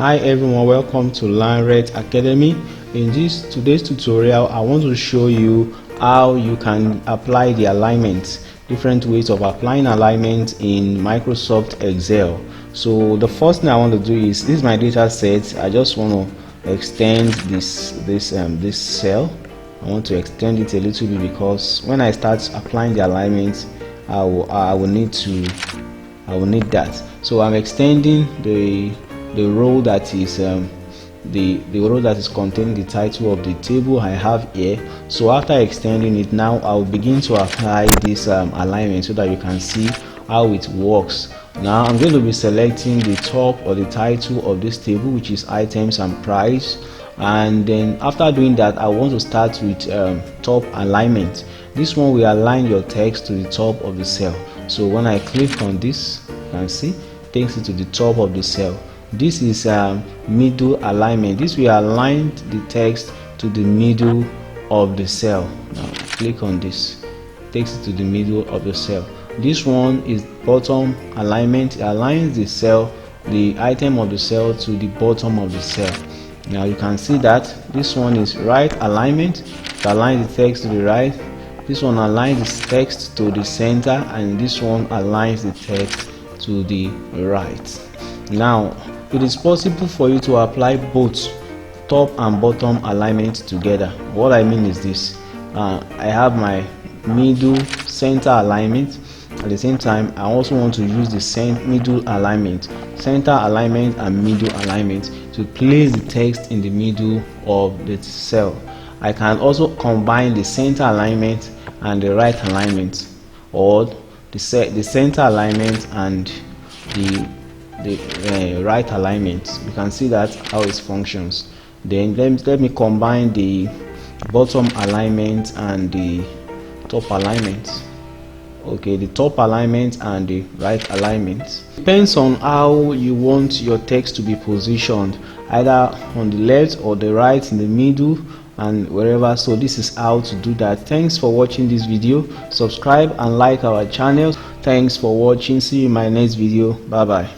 Hi everyone, welcome to LearnRet Academy. In today's tutorial, I want to show you how you can apply the alignment, different ways of applying alignment in Microsoft Excel. So the first thing I want to do is, this is my data set. I just want to extend this cell. I want to extend it a little bit because when I start applying the alignment, I will need that. So I'm extending the row that is the row that is containing the title of the table I have here. So after extending it, now I'll begin to apply this alignment so that you can see how it works. Now I'm going to be selecting the top or the title of this table, which is items and price, and then after doing that, I want to start with top alignment. This one will align your text to the top of the cell. So when I click on this, you can see takes it to the top of the cell. This is middle alignment. This will align the text to the middle of the cell. Now click on this, takes it to the middle of the cell. This one is bottom alignment. It aligns the cell, the item of the cell, to the bottom of the cell. Now you can see that this one is right alignment. It aligns the text to the right. This one aligns the text to the center, and this one aligns the text to the right. Now it is possible for you to apply both top and bottom alignment together. What I mean is this: I have my middle center alignment. At the same time, I also want to use the middle alignment, center alignment and middle alignment to place the text in the middle of the cell. I can also combine the center alignment and the right alignment, or the center alignment and the right alignment. You can see that how it functions. Then let me combine the bottom alignment and the top alignment. Okay, the top alignment and the right alignment depends on how you want your text to be positioned, either on the left or the right, in the middle, and wherever. So this is how to do that. Thanks for watching this video. Subscribe and like our channel. Thanks for watching. See you in my next video. Bye bye.